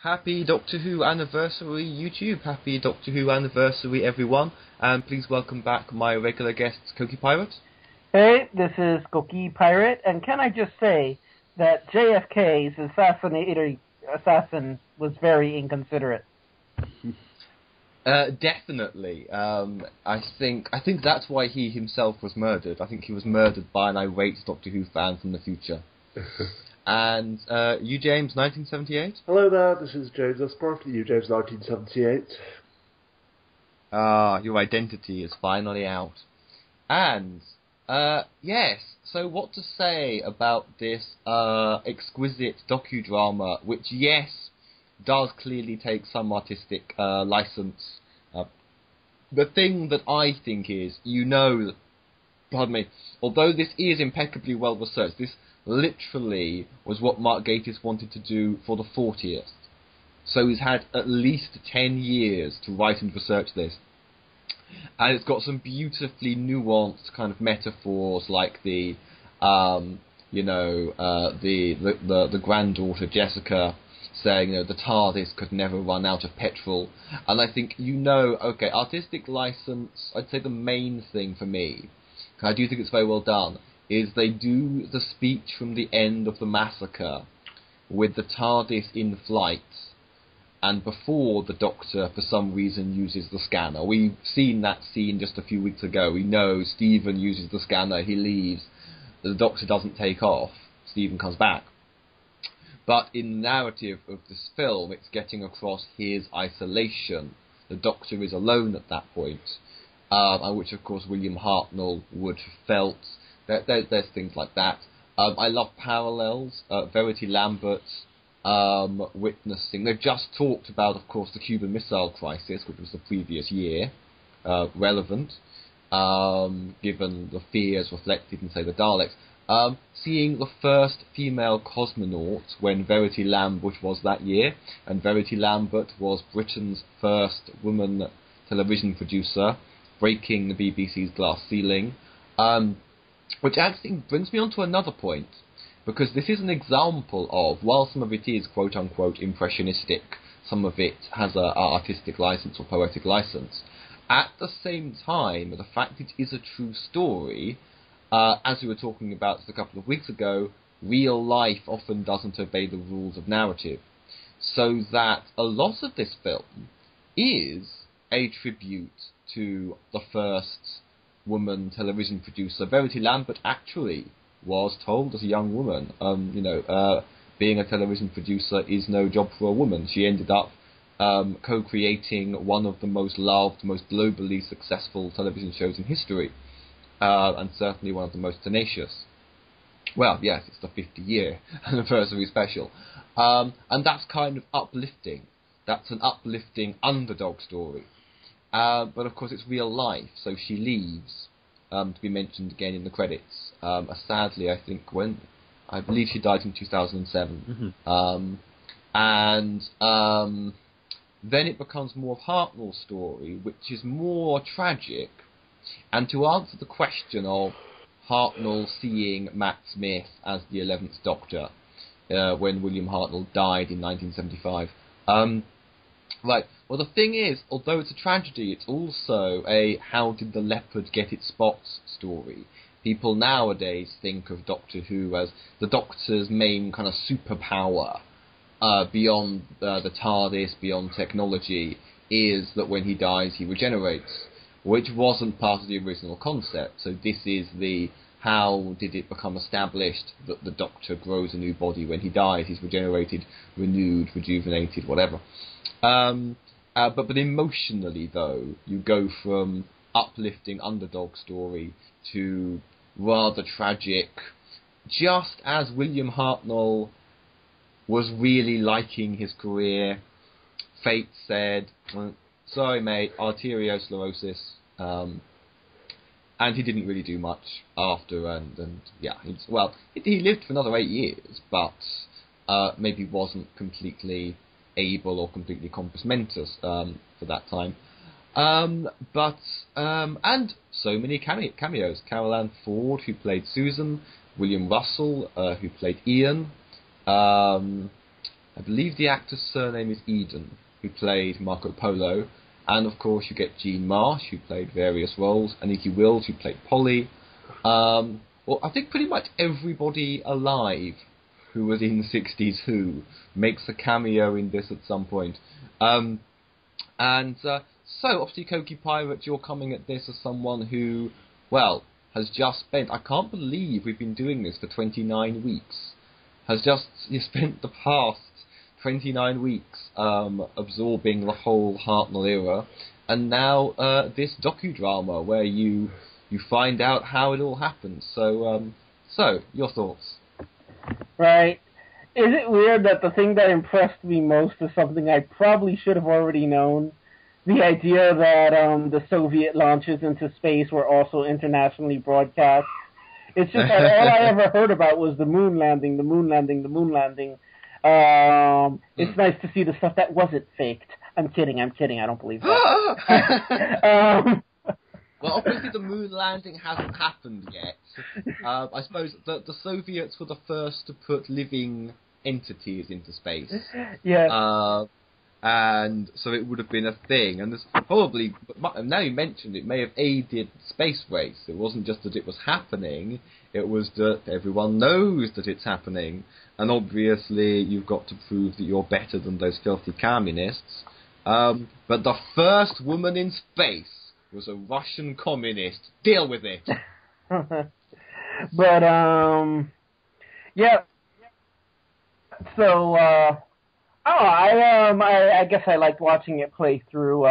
Happy Doctor Who anniversary, YouTube. Happy Doctor Who anniversary, everyone. And please welcome back my regular guests, Coqui Pirate. Hey, this is Coqui Pirate, and can I just say that JFK's assassin was very inconsiderate. Definitely. I think that's why he himself was murdered. I think he was murdered by an irate Doctor Who fan from the future. And you, James, 1978? Hello there, this is James Esport, you James 1978. Your identity is finally out. And, yes, so what to say about this exquisite docudrama, which, yes, does clearly take some artistic license. The thing that I think is, pardon me, although this is impeccably well researched, this literally was what Mark Gatiss wanted to do for the 40th. So he's had at least 10 years to write and research this. And it's got some beautifully nuanced kind of metaphors, like the granddaughter Jessica saying, the TARDIS could never run out of petrol. And I think, okay, artistic license, I'd say the main thing for me, I do think it's very well done, is they do the speech from the end of the massacre with the TARDIS in flight, and before the Doctor, for some reason, uses the scanner. We've seen that scene just a few weeks ago. We know Stephen uses the scanner, he leaves, the Doctor doesn't take off, Stephen comes back. But in the narrative of this film, it's getting across his isolation. The Doctor is alone at that point, which, of course, William Hartnell would have felt. There's things like that. I love parallels. Verity Lambert witnessing. They've just talked about, of course, the Cuban Missile Crisis, which was the previous year, relevant, given the fears reflected in, say, the Daleks. Seeing the first female cosmonaut when Verity Lambert was that year, and Verity Lambert was Britain's first woman television producer, breaking the BBC's glass ceiling. Which actually brings me on to another point, because this is an example of, while some of it is quote-unquote impressionistic, some of it has an artistic license or poetic license, at the same time, the fact it is a true story, as we were talking about just a couple of weeks ago, real life often doesn't obey the rules of narrative. So that a lot of this film is a tribute to the first woman television producer. Verity Lambert actually was told as a young woman, being a television producer is no job for a woman. She ended up co-creating one of the most loved, most globally successful television shows in history, and certainly one of the most tenacious. Well, yes, it's the 50-year anniversary special. And that's kind of uplifting. That's an uplifting underdog story. But of course it's real life, so she leaves, to be mentioned again in the credits. Sadly, I think I believe she died in 2007. Mm-hmm. Then it becomes more of Hartnell's story, which is more tragic. And to answer the question of Hartnell seeing Matt Smith as the 11th Doctor, when William Hartnell died in 1975, right. Well, the thing is, although it's a tragedy, it's also a how did the leopard get its spots story. People nowadays think of Doctor Who as the Doctor's main kind of superpower, beyond the TARDIS, beyond technology, is that when he dies he regenerates, which wasn't part of the original concept. So this is the how did it become established that the Doctor grows a new body when he dies, he's regenerated, renewed, rejuvenated, whatever. But emotionally, though, you go from uplifting underdog story to rather tragic, just as William Hartnell was really liking his career. Fate said, sorry mate, arteriosclerosis, and he didn't really do much after, and yeah, he lived for another 8 years, but maybe wasn't completely able or completely compos mentis for that time. And so many cameos. Carol Ann Ford, who played Susan, William Russell, who played Ian, I believe the actor's surname is Eden, who played Marco Polo. And, of course, you get Jean Marsh, who played various roles, Aniki Wills, who played Polly. Well, I think pretty much everybody alive who was in 60s Who makes a cameo in this at some point. So, obviously, Coqui Pirate, you're coming at this as someone who, well, has just spent... I can't believe we've been doing this for 29 weeks. You spent the past 29 weeks absorbing the whole Hartnell era, and now this docu-drama where you find out how it all happened. So your thoughts? Right. Is it weird that the thing that impressed me most is something I probably should have already known? The idea that the Soviet launches into space were also internationally broadcast. It's just that all I ever heard about was the moon landing. It's nice to see the stuff that wasn't faked. I'm kidding, I don't believe that. Well, obviously the moon landing hasn't happened yet. I suppose the Soviets were the first to put living entities into space. Yeah. And so it would have been a thing. And there's probably, now you mentioned it, may have aided space race. It wasn't just that it was happening, it was that everyone knows that it's happening. And obviously you've got to prove that you're better than those filthy communists. But the first woman in space was a Russian communist. Deal with it. But, yeah. So, I guess I liked watching it play through,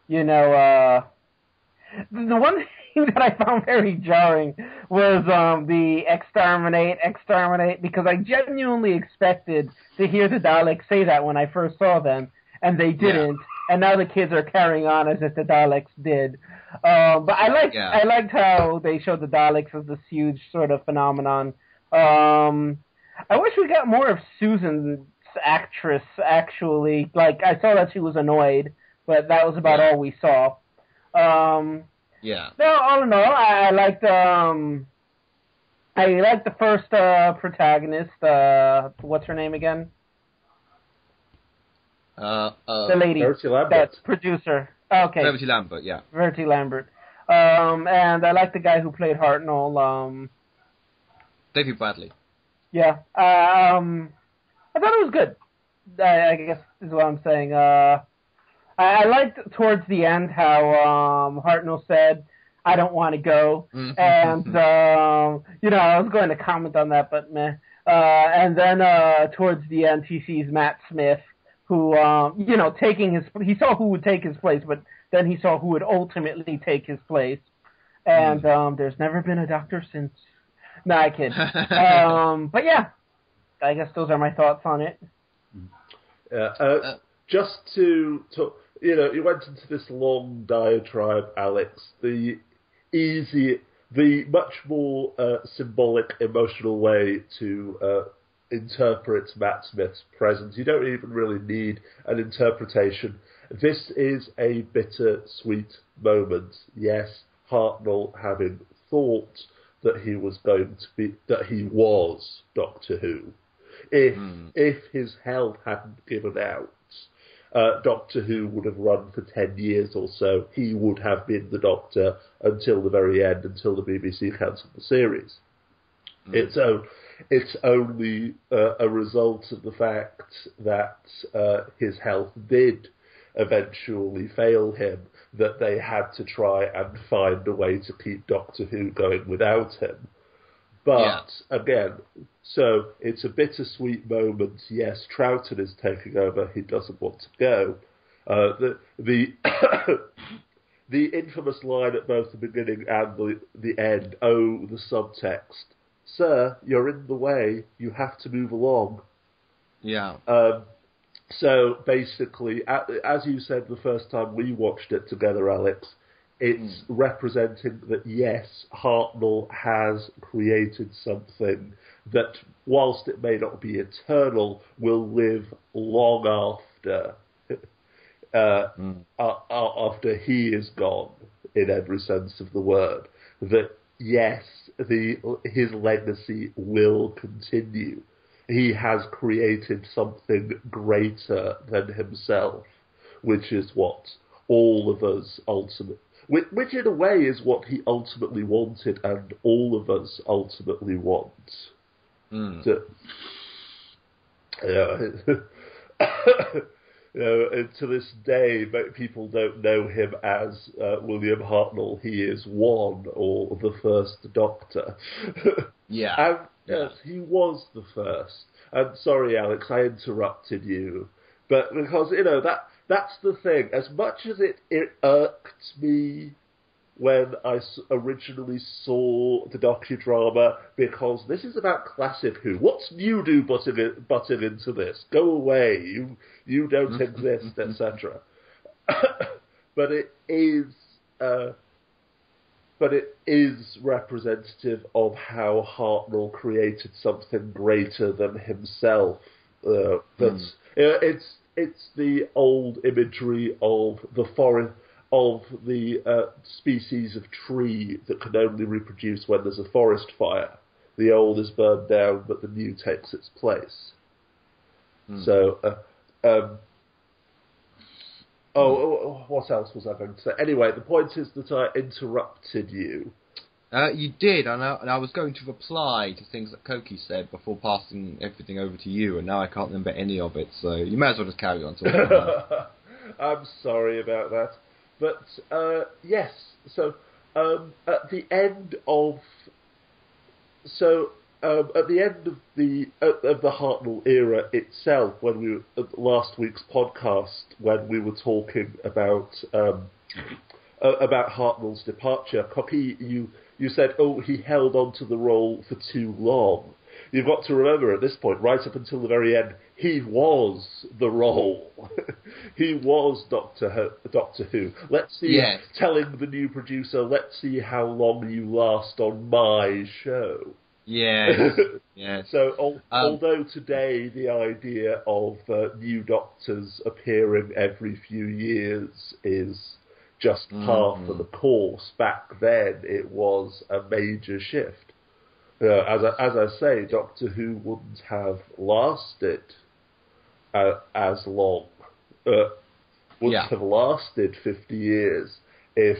the one thing that I found very jarring was, the exterminate, because I genuinely expected to hear the Daleks say that when I first saw them, and they didn't, and now the kids are carrying on as if the Daleks did. But I liked how they showed the Daleks as this huge sort of phenomenon. I wish we got more of Susan's actress, actually. Like, I saw that she was annoyed, but that was about all we saw. No, all in all, I liked the first protagonist. What's her name again? The lady, that's producer. Okay. Verity Lambert, yeah. Verity Lambert. And I like the guy who played Hartnell. David Bradley. Yeah. I thought it was good. I guess is what I'm saying. I liked towards the end how Hartnell said, "I don't want to go," and I was going to comment on that, but meh. And then towards the end, he sees Matt Smith, who he saw who would take his place, but then he saw who would ultimately take his place. And there's never been a doctor since. No, I kid. But yeah, I guess those are my thoughts on it. Just to talk, you went into this long diatribe, Alex. The much more symbolic, emotional way to interpret Matt Smith's presence. You don't even really need an interpretation. This is a bittersweet moment. Yes, Hartnell having thought that he was Doctor Who. If his health hadn't given out, Doctor Who would have run for 10 years or so. He would have been the Doctor until the very end, until the BBC cancelled the series. It's only a result of the fact that his health did eventually fail him that they had to try and find a way to keep Doctor Who going without him. But, again, so it's a bittersweet moment. Yes, Troughton is taking over. He doesn't want to go. The infamous line at both the beginning and the end, the subtext, "Sir, you're in the way. You have to move along." Yeah. So basically, as you said the first time we watched it together, Alex, it's representing that, yes, Hartnell has created something that, whilst it may not be eternal, will live long after he is gone, in every sense of the word. That, yes, his legacy will continue. he has created something greater than himself, which is what all of us which in a way is what he ultimately wanted and all of us ultimately want. To, and to this day, people don't know him as William Hartnell. He is one, or the first Doctor. Yeah. And yes, he was the first. And sorry, Alex, I interrupted you. But because, that's the thing. As much as it irked me when I originally saw the docudrama, because this is about classic Who. What's new do butting into this? Go away. You don't exist, etc. But it is representative of how Hartnell created something greater than himself. It's the old imagery of the forest, of the species of tree that can only reproduce when there's a forest fire. The old is burned down, but the new takes its place. So, what else was I going to say? Anyway, the point is that I interrupted you. You did, and I was going to reply to things that Coqui said before passing everything over to you, and now I can't remember any of it, so you may as well just carry on talking. I'm sorry about that. But, yes, so at the end of the Hartnell era itself, when we were at last week's podcast, when we were talking about Hartnell's departure, Coqui, you said, he held on to the role for too long. You've got to remember at this point, right up until the very end, he was the role. He was Doctor Who. Let's see, yes. Telling the new producer, let's see how long you last on my show. Yes. Yes. So, although today the idea of new Doctors appearing every few years is just par for the course, back then it was a major shift. As I say, Doctor Who wouldn't have lasted as long, have lasted 50 years if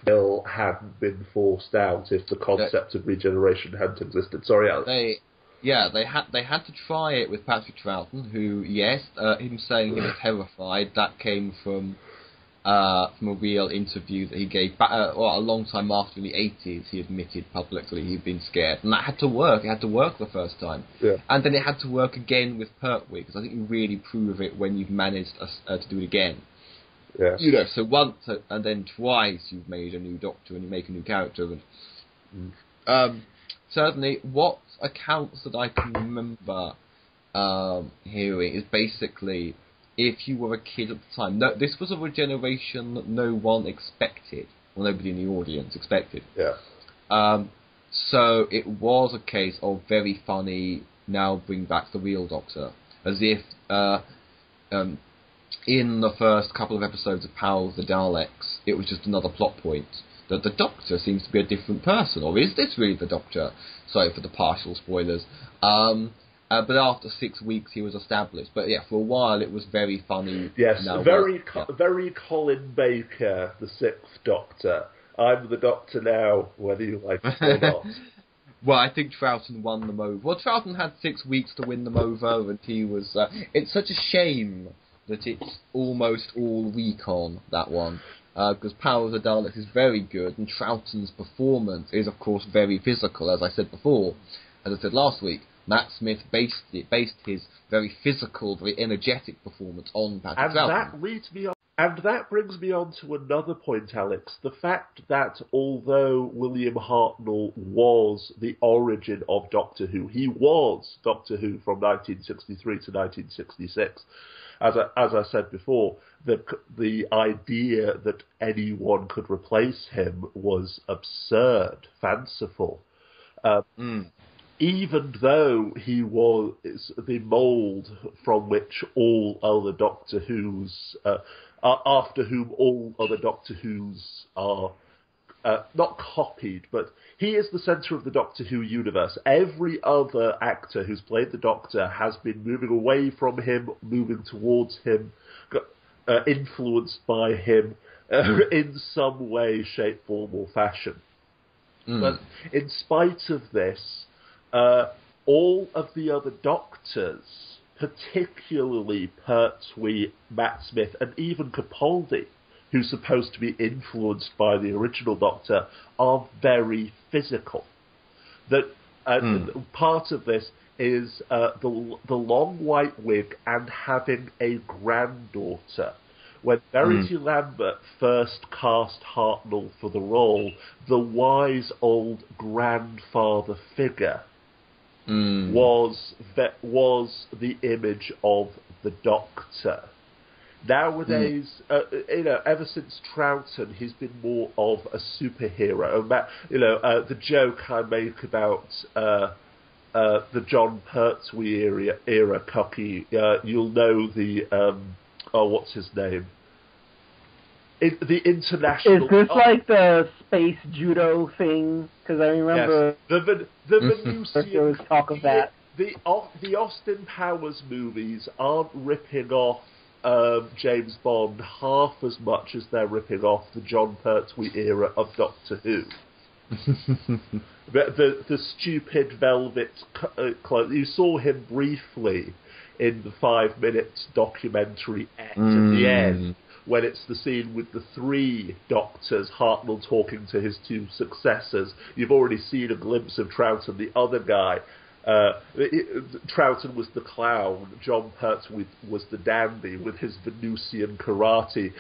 Bill hadn't been forced out, if the concept of regeneration hadn't existed. Sorry, Alex. They had to try it with Patrick Troughton, who, him saying he was terrified, that came from a real interview that he gave back, a long time after, in the 80s. He admitted publicly he'd been scared, and that had to work. It had to work the first time, and then it had to work again with Pertwee, because I think you really prove it when you've managed to do it again. Yes. So once and then twice you've made a new Doctor and you make a new character. And certainly, what accounts that I can remember hearing is basically, if you were a kid at the time, this was a regeneration that no one expected, well, nobody in the audience expected. Yeah. So it was a case of very funny, now bring back the real Doctor, as if in the first couple of episodes of Power of the Daleks, it was just another plot point, that the Doctor seems to be a different person, or is this really the Doctor? Sorry for the partial spoilers. But after 6 weeks, he was established. But for a while, it was very funny. Yes, very Colin Baker, the Sixth Doctor. I'm the Doctor now, whether you like it or not. Well, I think Troughton won them over. Well, Troughton had 6 weeks to win them over, and he was... it's such a shame that it's almost all recon, that one. Because Power of the Daleks is very good, and Troughton's performance is, of course, very physical, as I said before. As I said last week, Matt Smith based his very physical, very energetic performance on Patrick Troughton. And that brings me on to another point, Alex. The fact that although William Hartnell was the origin of Doctor Who, he was Doctor Who from 1963 to 1966. As I said before, the idea that anyone could replace him was absurd, fanciful. Even though he was the mould from which all other Doctor Who's, after whom all other Doctor Who's are not copied, but he is the centre of the Doctor Who universe. Every other actor who's played the Doctor has been moving away from him, moving towards him, influenced by him in some way, shape, form or fashion. But in spite of this, all of the other Doctors, particularly Pertwee, Matt Smith, and even Capaldi, who's supposed to be influenced by the original Doctor, are very physical. That part of this is the long white wig and having a granddaughter. When Verity Lambert first cast Hartnell for the role, the wise old grandfather figure was the image of the Doctor. Nowadays, ever since Troughton, he's been more of a superhero. The joke I make about the John Pertwee era Coqui, you'll know the what's his name? The international. Is this like the space judo thing? Because I remember the Venusian talk of that. The Austin Powers movies aren't ripping off James Bond half as much as they're ripping off the John Pertwee era of Doctor Who. the stupid velvet clothes. You saw him briefly in the 5-minute documentary at the end, when it's the scene with the 3 Doctors, Hartnell talking to his 2 successors. You've already seen a glimpse of Troughton, the other guy. Troughton was the clown, John Pertwee was the dandy with his Venusian karate.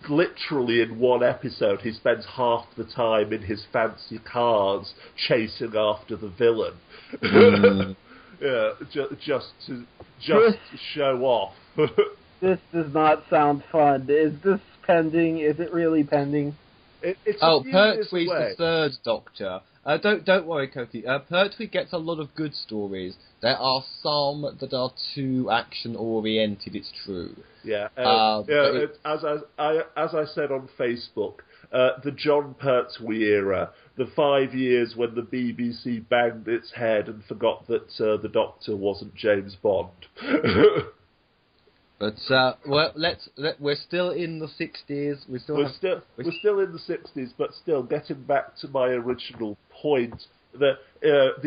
Literally in one episode he spends half the time in his fancy cars chasing after the villain. Just to show off. This does not sound fun. Is this pending? Is it really pending? It's Pertwee's the 3rd Doctor. Don't worry, Coqui. Pertwee gets a lot of good stories. There are some that are too action-oriented, it's true. Yeah. As I said on Facebook, the John Pertwee era, the 5 years when the BBC banged its head and forgot that the Doctor wasn't James Bond. But we're still in the 60s. We're still in the 60s, but still getting back to my original point, the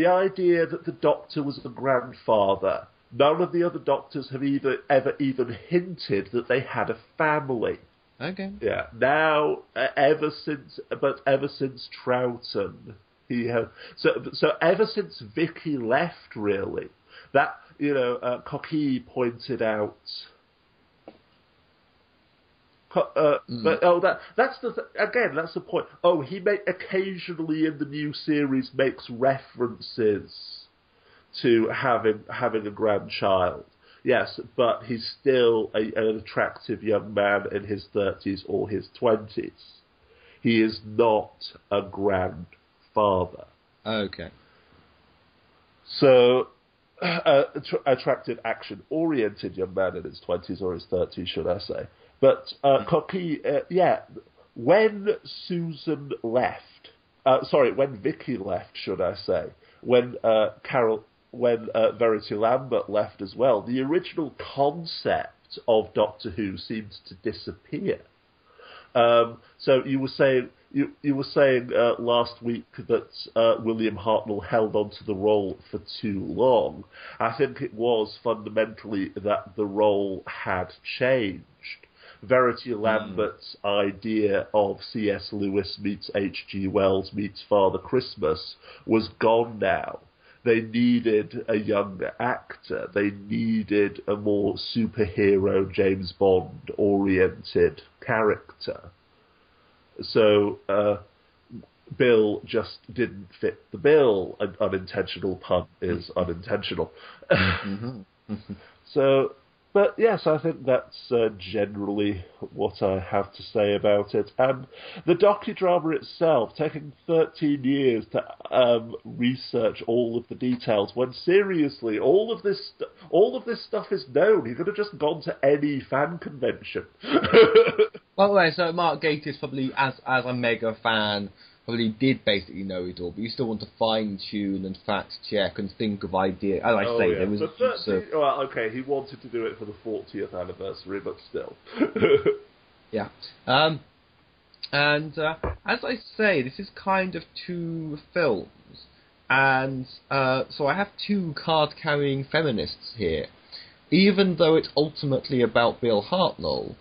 idea that the Doctor was a grandfather. None of the other Doctors have ever even hinted that they had a family. Okay. Yeah. Now, ever since Troughton, he has. So ever since Vicky left, really, that Coqui pointed out. But that's the point. Oh, he occasionally in the new series makes references to having a grandchild. Yes, but he's still an attractive young man in his 30s or his 20s. He is not a grandfather. Okay. So, attractive, action-oriented young man in his 20s or his 30s, should I say. But Coqui, when Susan left, when Vicky left, should I say, when Verity Lambert left as well, the original concept of Doctor Who seemed to disappear. So you were saying last week that William Hartnell held on to the role for too long. I think it was fundamentally that the role had changed. Verity Lambert's idea of C.S. Lewis meets H.G. Wells meets Father Christmas was gone now. They needed a younger actor. They needed a more superhero, James Bond-oriented character. So Bill just didn't fit the bill. An unintentional pun is unintentional. So... But yes, I think that's generally what I have to say about it. And the docudrama itself, taking 13 years to research all of the details, when seriously, all of this stuff is known. He could have just gone to any fan convention. By the way, so Mark Gatiss probably, as a mega fan, probably did basically know it all, but you still want to fine-tune and fact-check and think of ideas. As I say, there was well, okay, he wanted to do it for the 40th anniversary, but still. Yeah. And as I say, this is kind of two films. And so I have two card-carrying feminists here. Even though it's ultimately about Bill Hartnell,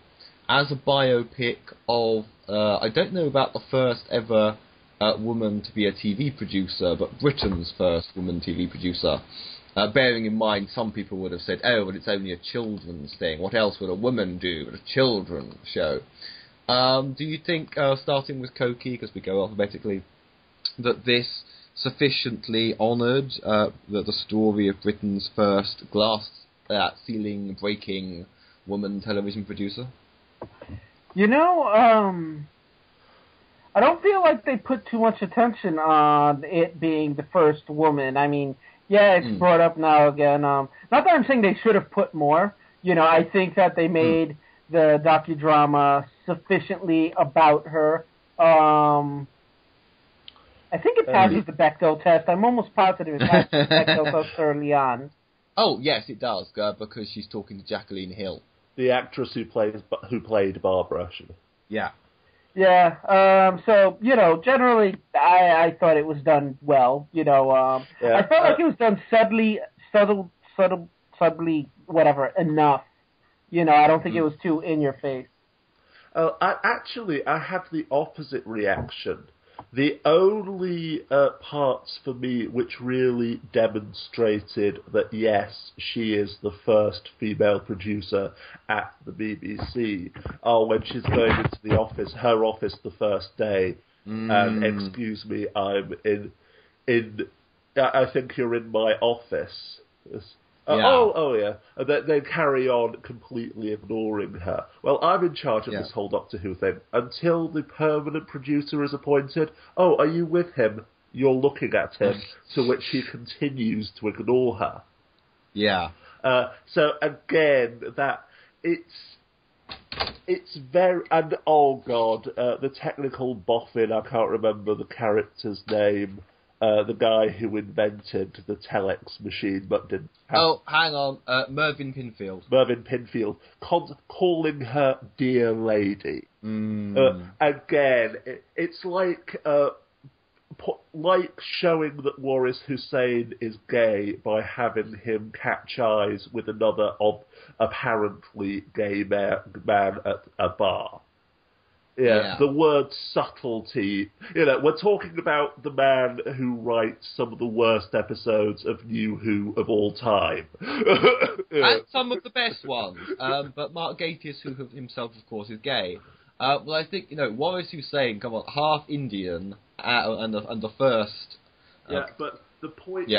as a biopic of, I don't know about the first ever woman to be a TV producer, but Britain's first woman TV producer. Bearing in mind, some people would have said, oh, but it's only a children's thing. What else would a woman do at a children's show? Do you think, starting with Coqui, because we go alphabetically, that this sufficiently honoured the story of Britain's first glass-ceiling-breaking woman television producer? You know, I don't feel like they put too much attention on it being the first woman. I mean, yeah, it's brought up now again. Not that I'm saying they should have put more. You know, I think that they made the docudrama sufficiently about her. I think it passes the Bechdel test. I'm almost positive it passes the Bechdel test early on. Oh, yes, it does, because she's talking to Jacqueline Hill. The actress who played Barbara. Yeah. Yeah, so, you know, generally, I thought it was done well, you know, I felt like it was done subtly, whatever, enough, you know, I don't think it was too in your face. I had the opposite reaction. The only parts for me which really demonstrated that, yes, she is the first female producer at the BBC are when she's going into the office, her office the first day, and, excuse me, I'm in I think you're in my office. Yeah. And they carry on completely ignoring her. Well, I'm in charge of this whole Doctor Who thing. Until the permanent producer is appointed, oh, are you with him? You're looking at him. To which he continues to ignore her. Yeah. So, again, that it's very... And, oh, God, the technical boffin, I can't remember the character's name... the guy who invented the telex machine but didn't have... Oh, hang on. Mervyn Pinfield. Mervyn Pinfield. Calling her dear lady. Again, it's like showing that Waris Hussein is gay by having him catch eyes with another apparently gay man at a bar. Yeah, the word subtlety. You know, we're talking about the man who writes some of the worst episodes of New Who of all time. And some of the best ones. But Mark Gatiss, who himself, of course, is gay. Well, I think, you know, Waris Hussein, come on, half Indian, and the first... but the point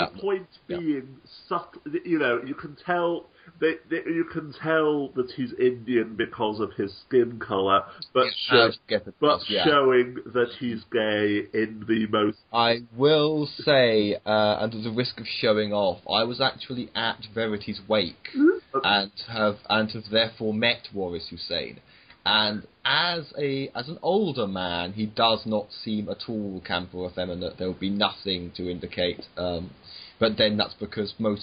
being, subtle, you know, you can tell that he's Indian because of his skin colour, but showing that he's gay in the most... I will say, under the risk of showing off, I was actually at Verity's wake, and have therefore met Waris Hussein. And as an older man, he does not seem at all camp or effeminate. There would be nothing to indicate. But then that's because I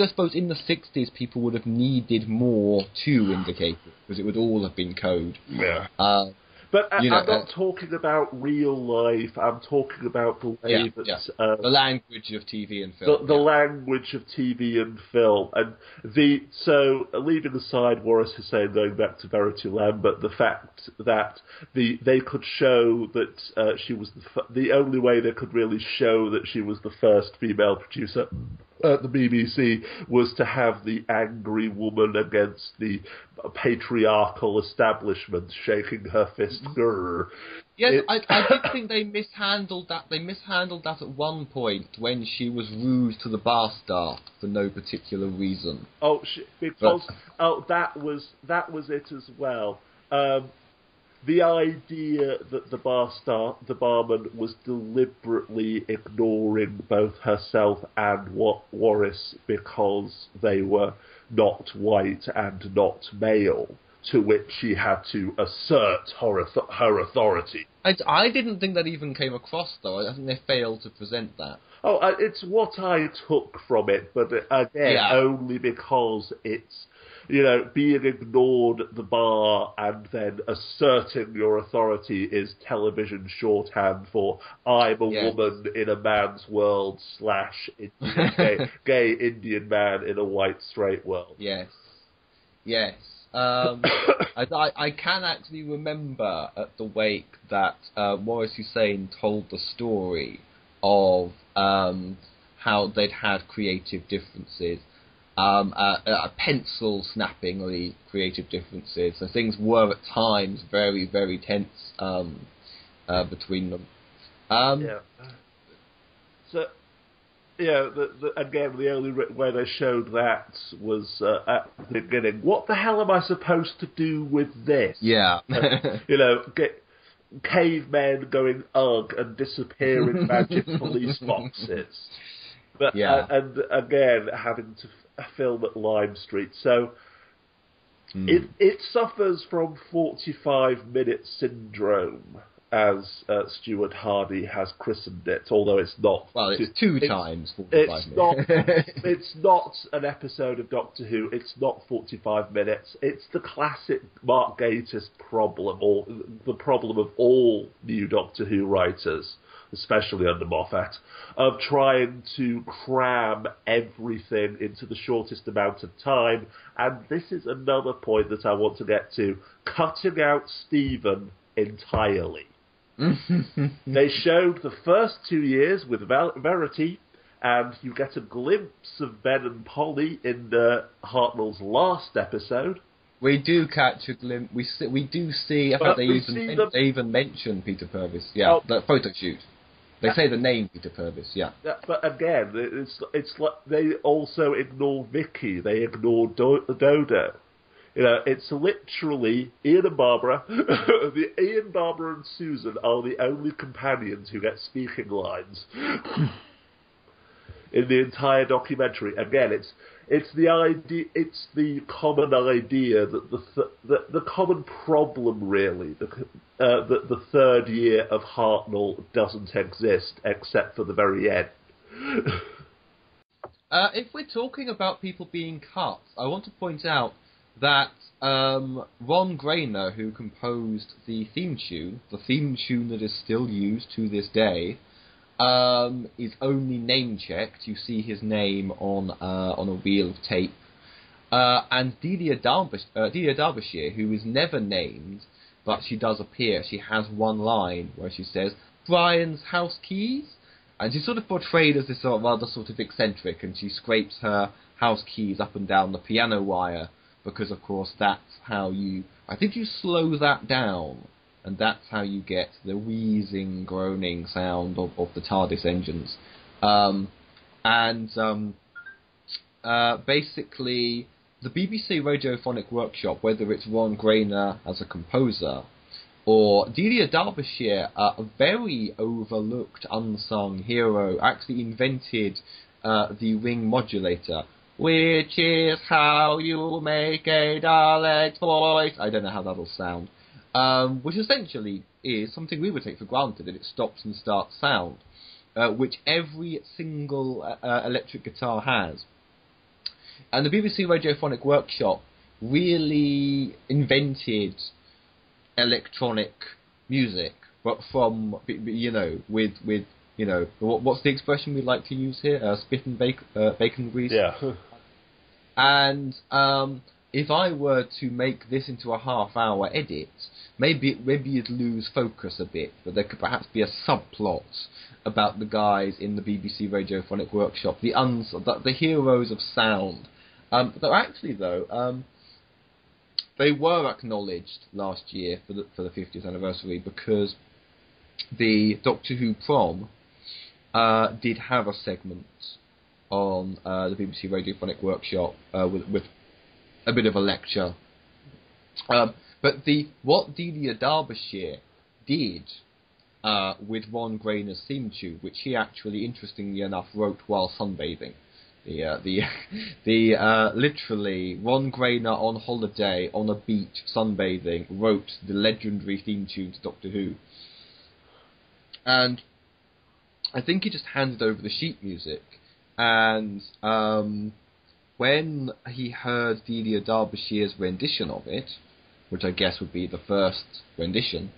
suppose in the 60s people would have needed more to indicate it, because it would all have been code. Yeah. But I'm not talking about real life. I'm talking about the way that... the language of TV and film. The language of TV and film. And so, leaving aside Waris Hussein, going back to Verity Lambert, the fact that they could show that she was... The only way they could really show that she was the first female producer at the BBC was to have the angry woman against the patriarchal establishment shaking her fist. Yes, I did think they mishandled that. They mishandled that at one point when she was rude to the bar staff for no particular reason. That was it as well. The idea that the barman was deliberately ignoring both herself and Waris because they were not white and not male to which she had to assert her authority. I didn't think that even came across, though. I think they failed to present that. Oh, it's what I took from it, but again, only because it's, being ignored at the bar and then asserting your authority is television shorthand for I'm a woman in a man's world / gay Indian man in a white straight world. Yes. I can actually remember at the wake that Maurice Hussein told the story of how they'd had creative differences, pencil snappingly creative differences. So things were at times very, very tense between them. So. Again, the only way they showed that was at the beginning. What the hell am I supposed to do with this? Yeah. Get cavemen going ugh and disappearing magic police boxes. But and again, having to film at Lime Street. So it suffers from 45-minute syndrome, as Stuart Hardy has christened it, although it's not. Well, it's two times 45 minutes. It's not an episode of Doctor Who. It's not 45 minutes. It's the classic Mark Gatiss problem, or the problem of all new Doctor Who writers, especially under Moffat, of trying to cram everything into the shortest amount of time. And this is another point that I want to get to. Cutting out Stephen entirely. They showed the first 2 years with Verity, and you get a glimpse of Ben and Polly in Hartnell's last episode. We do catch a glimpse. We do see. I think they even mention Peter Purvis. Yeah, the photo shoot. They say the name Peter Purvis. Yeah. But again, it's like they also ignore Vicky. They ignore Dodo. It's literally Ian and Barbara. Ian, Barbara, and Susan are the only companions who get speaking lines in the entire documentary. Again, it's the idea. It's the common idea that the common problem really that the third year of Hartnell doesn't exist except for the very end. If we're talking about people being cut, I want to point out that Ron Grainer, who composed the theme tune that is still used to this day, is only name-checked. You see his name on a reel of tape. And Delia Derbyshire, who is never named, but she does appear. She has one line where she says, "Brian's house keys?" And she's sort of portrayed as this rather sort of eccentric, and she scrapes her house keys up and down the piano wire, because, of course, that's how I think you slow that down, and that's how you get the wheezing, groaning sound of the TARDIS engines. Basically, the BBC Radiophonic Workshop, whether it's Ron Grainer as a composer, or Delia Derbyshire, a very overlooked, unsung hero, actually invented the ring modulator, which is how you make a Dalek voice. I don't know how that'll sound. Which essentially is something we would take for granted, that it stops and starts sound, which every single electric guitar has. And the BBC Radiophonic Workshop really invented electronic music, but from, with what's the expression we like to use here? Spit and bacon grease. Yeah. And if I were to make this into a half-hour edit, maybe you'd lose focus a bit, but there could perhaps be a subplot about the guys in the BBC Radiophonic Workshop, the heroes of sound. They were acknowledged last year for the 50th anniversary, because the Doctor Who prom did have a segment on the BBC Radiophonic Workshop with a bit of a lecture. But what Delia Derbyshire did with Ron Grainer's theme tune, which he actually, interestingly enough, wrote while sunbathing, Literally, Ron Grainer on holiday on a beach sunbathing wrote the legendary theme tune to Doctor Who, and I think he just handed over the sheet music, and when he heard Delia Derbyshire's rendition of it, which I guess would be the first rendition,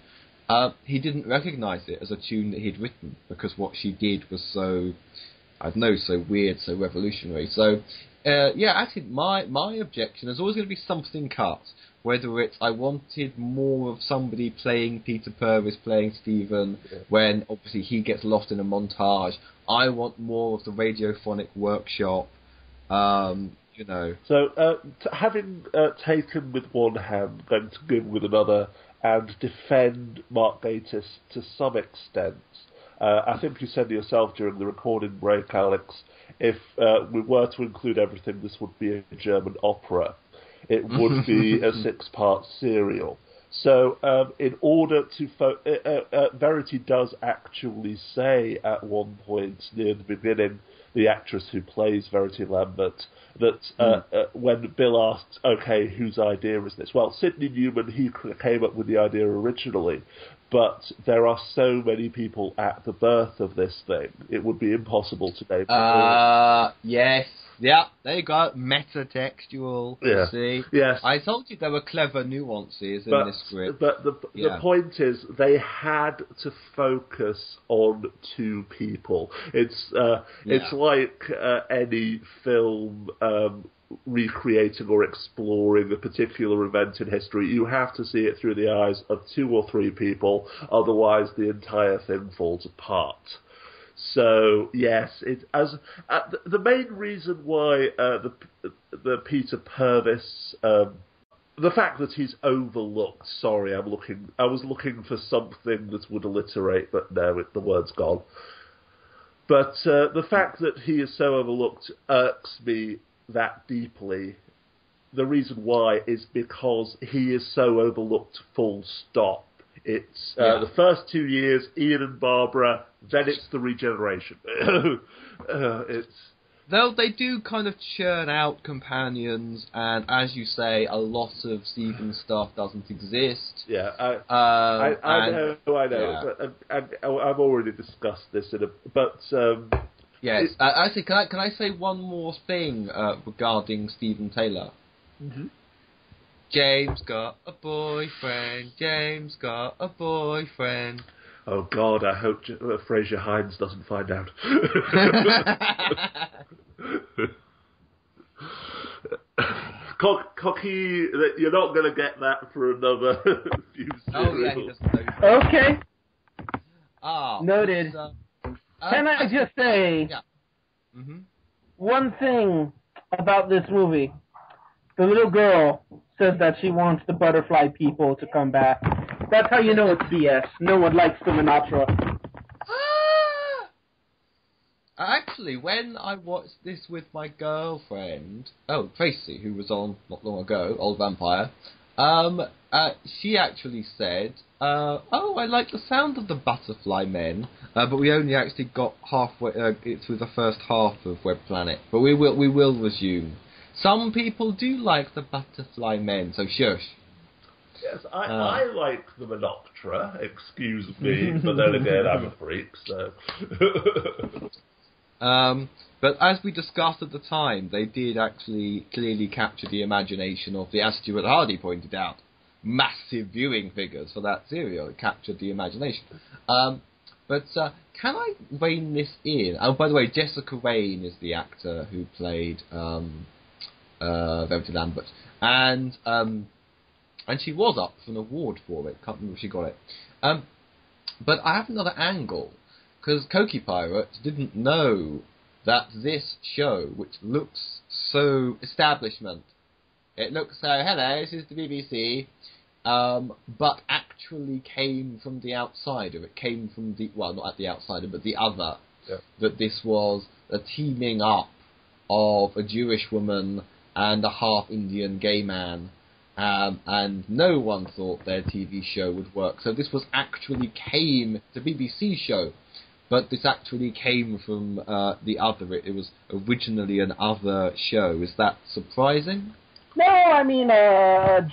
he didn't recognise it as a tune that he'd written, because what she did was so, I don't know, so weird, so revolutionary. So, actually, my objection is always going to be something cut. Whether it's I wanted more of somebody playing Peter Purvis, playing Stephen, when obviously he gets lost in a montage. I want more of the radiophonic workshop, So, having taken with one hand, then to give with another, and defend Mark Gatiss to some extent, I think you said to yourself during the recording break, Alex, if we were to include everything, this would be a German opera. It would be a 6-part serial. So, in order to... Verity does actually say at one point near the beginning, the actress who plays Verity Lambert, that when Bill asks, okay, whose idea is this? Well, Sidney Newman, he came up with the idea originally, but there are so many people at the birth of this thing, it would be impossible to name yes. Yeah, there you go. Metatextual. Yeah. See? Yes. I told you there were clever nuances in this script. But the point is, they had to focus on two people. It's like any film recreating or exploring a particular event in history. You have to see it through the eyes of 2 or 3 people, otherwise the entire thing falls apart. So yes, the main reason why the Peter Purvis, the fact that he's overlooked. Sorry, I was looking for something that would alliterate, but no, the word's gone. But the fact that he is so overlooked irks me that deeply. The reason why is because he is so overlooked. Full stop. It's the first 2 years, Ian and Barbara, then it's the regeneration. Though they do kind of churn out companions, and as you say, a lot of Stephen's stuff doesn't exist. Yeah, I know, yeah. But I've already discussed this yes, actually, can I say one more thing regarding Stephen Taylor? Mm-hmm. James got a boyfriend. James got a boyfriend. Oh God, I hope Fraser Hines doesn't find out. Coqui, you're not going to get that for another few serials. Oh yeah, he doesn't know. Okay. Noted. Can I just say one thing about this movie? The little girl says that she wants the butterfly people to come back. That's how you know it's BS. No one likes the Minatra. Actually, when I watched this with my girlfriend, Tracy, who was on not long ago, Old Vampire, she actually said, I like the sound of the butterfly men, but we only actually got halfway through the first half of Web Planet. But we will resume. Some people do like the butterfly men, so shush. Yes, I like the Menoptera, excuse me, but then again, I'm a freak, so... But as we discussed at the time, they did actually clearly capture the imagination of as Stuart Hardy pointed out, massive viewing figures for that serial. It captured the imagination. But can I rein this in? Oh, by the way, Jessica Raine is the actor who played Verity Lambert, and she was up for an award for it. Can't remember if she got it. But I have another angle, because Coqui Pirates didn't know that this show, which looks so establishment, it looks so, hello, this is the BBC, but actually came from the outsider. It came from not at the outsider, but the other. Yeah. That this was a teaming up of a Jewish woman and a half-Indian gay man, and no one thought their TV show would work. So this was actually came the BBC show, but this actually came from the other. It was originally an other show. Is that surprising? No, I mean,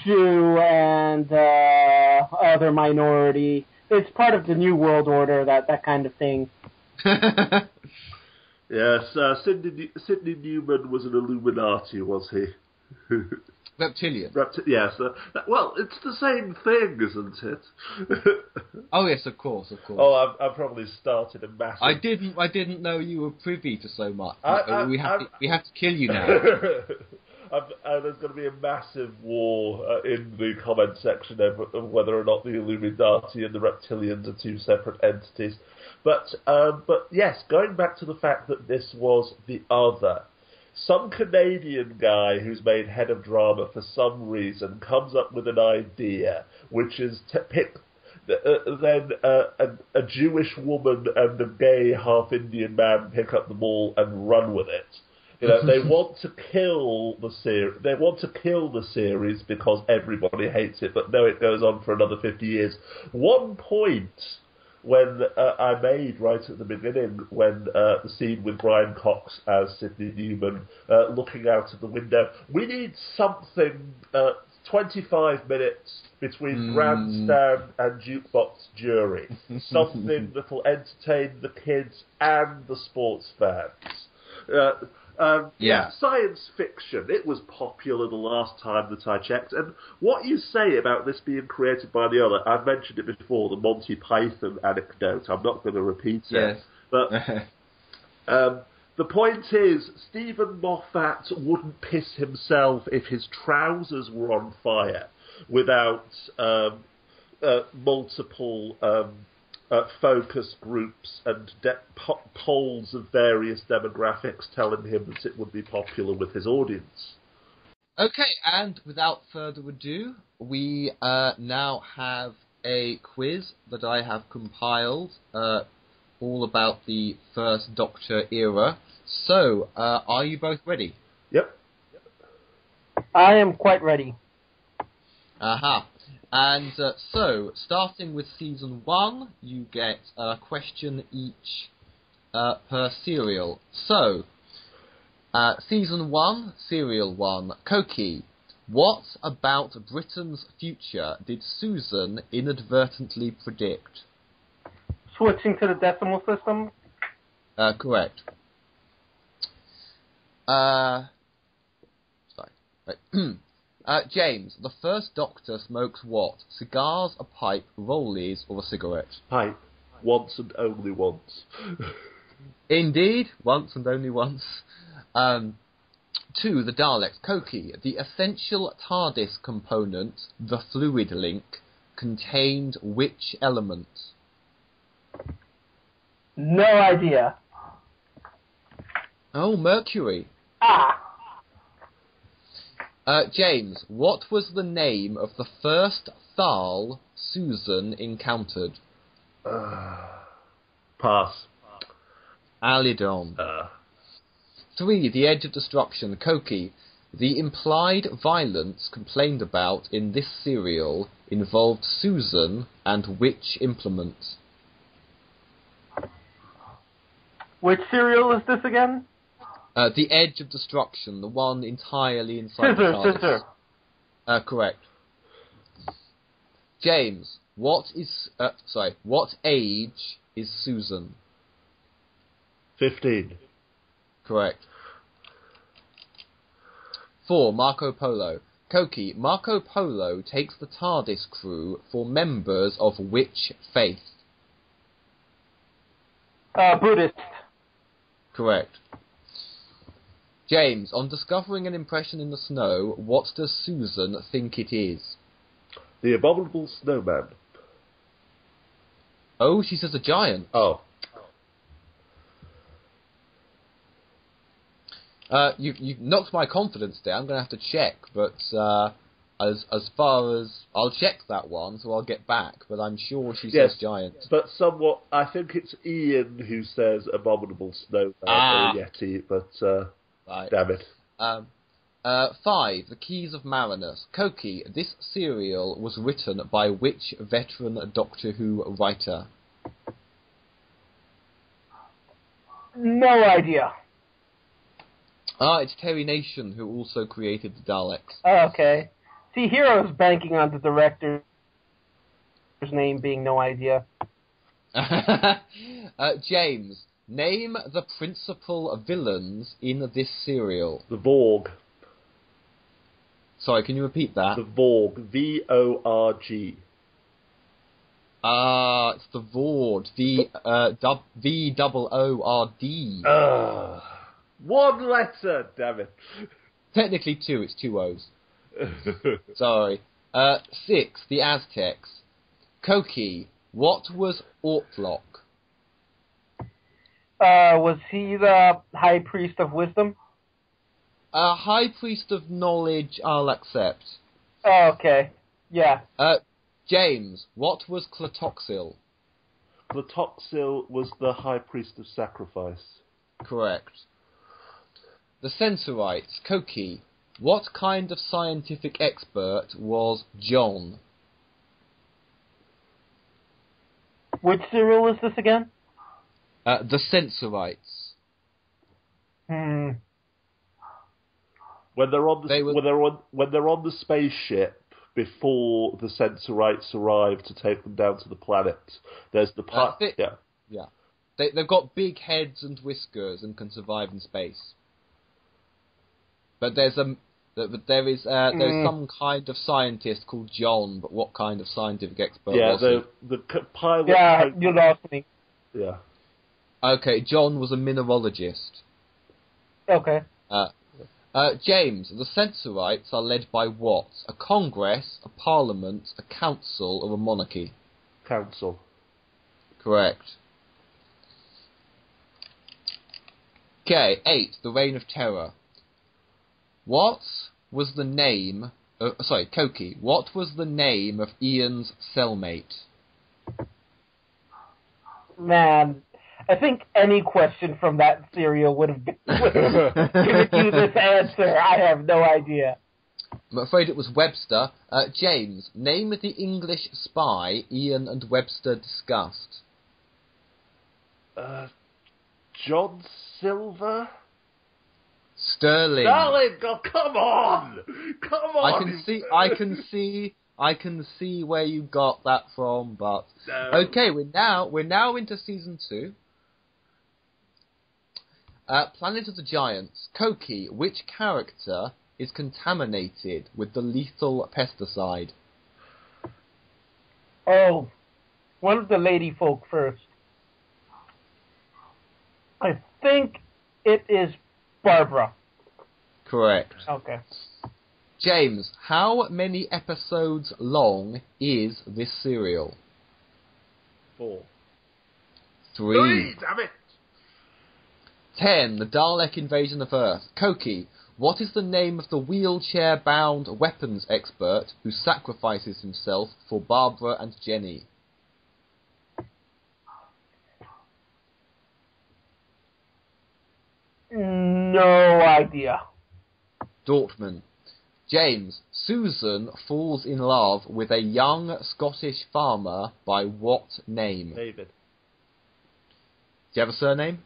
Jew and other minority. It's part of the New World Order, that kind of thing. Yes, Sidney Newman was an Illuminati, was he? Reptilian. Yes. Well, it's the same thing, isn't it? Oh yes, of course. Oh, I've probably started a massive. I didn't know you were privy to so much. We have to kill you now. There's going to be a massive war in the comment section of whether or not the Illuminati and the Reptilians are two separate entities. But yes, going back to the fact that this was the other. Some Canadian guy who's made head of drama for some reason comes up with an idea, which is to pick then a Jewish woman and a gay half Indian man pick up the ball and run with it. You know, they want to kill the series. They want to kill the series because everybody hates it. But no, it goes on for another 50 years. One point when I made right at the beginning, when the scene with Brian Cox as Sidney Newman looking out of the window, we need something 25 minutes between grandstand and jukebox jury. Something that will entertain the kids and the sports fans. Science fiction. It was popular the last time that I checked. And what you say about this being created by the other, I've mentioned it before, the Monty Python anecdote. I'm not going to repeat it. Yes. But the point is, Stephen Moffat wouldn't piss himself if his trousers were on fire without multiple focus groups and polls of various demographics telling him that it would be popular with his audience. Okay, and without further ado, we now have a quiz that I have compiled all about the First Doctor era. So, are you both ready? Yep. I am quite ready. Aha. And so, starting with Season 1, you get a question each per serial. So, Season 1, Serial 1, Coqui. What about Britain's future did Susan inadvertently predict? Switching to the decimal system? Correct. Sorry. Right. James, the First Doctor smokes what? Cigars, a pipe, rollies, or a cigarette? Pipe. Once and only once. Indeed, once and only once. 2. The Daleks. Coqui, the essential TARDIS component, the fluid link, contained which element? No idea. Oh, Mercury. Ah! James, what was the name of the first Thal Susan encountered? Pass. Alidon. 3. The Edge of Destruction. Coqui, the implied violence complained about in this serial involved Susan and which implement? Which serial is this again? The Edge of Destruction, the one entirely inside the TARDIS. Scissor. Correct. James, what age is Susan? 15. Correct. 4. Marco Polo. Coqui, Marco Polo takes the TARDIS crew for members of which faith? Buddhist. Correct. James, on discovering an impression in the snow, what does Susan think it is? The Abominable Snowman. Oh, she says a giant. Oh. You knocked my confidence down. I'm going to have to check, but as far as I'll check that one, so I'll get back. But I'm sure she says giant. But somewhat, I think it's Ian who says Abominable Snowman or Yeti. But right. Damn it. 5. The Keys of Marinus. Coqui, this serial was written by which veteran Doctor Who writer? No idea. It's Terry Nation who also created the Daleks. Okay. See, Hero's banking on the director's name being no idea. James, name the principal villains in this serial. The Vorg. Sorry, can you repeat that? The Vorg. V-O-R-G. It's the Vord. V-O-O-R-D. One letter, damn it. Technically two, it's two O's. Sorry. 6, the Aztecs. Coqui, what was Ortlock? Was he the High Priest of Wisdom? High Priest of Knowledge, I'll accept. Okay. Yeah. James, what was Clatoxil? Clatoxil was the High Priest of Sacrifice. Correct. The Censorites, Coqui, what kind of scientific expert was John? Which serial is this again? The Censorites. When they're on the spaceship before the Censorites arrive to take them down to the planet, there's the Yeah. They've got big heads and whiskers and can survive in space. But there is some kind of scientist called John, but what kind of scientific expert was he? The pilot. Yeah, you lost me. Yeah. Okay, John was a mineralogist. Okay. James, the Censorites are led by what? A Congress, a Parliament, a Council, or a monarchy? Council. Correct. Okay, 8, the Reign of Terror. What was the name... Coqui, what was the name of Ian's cellmate? Man, I think any question from that serial would have given you this answer. I have no idea. I'm afraid it was Webster. James, name the English spy Ian and Webster discussed. John Silver? Sterling. Sterling! Oh, come on! Come on! I can see where you got that from, but no. Okay, we're now into season 2. Planet of the Giants. Coqui, which character is contaminated with the lethal pesticide? Oh, one of the lady folk first. I think it is Barbara. Correct. Okay. James, how many episodes long is this serial? 4. 3. Damn it! 10. The Dalek invasion of Earth. Coqui, what is the name of the wheelchair-bound weapons expert who sacrifices himself for Barbara and Jenny? No idea. Dortmund. James, Susan falls in love with a young Scottish farmer by what name? David. Do you have a surname?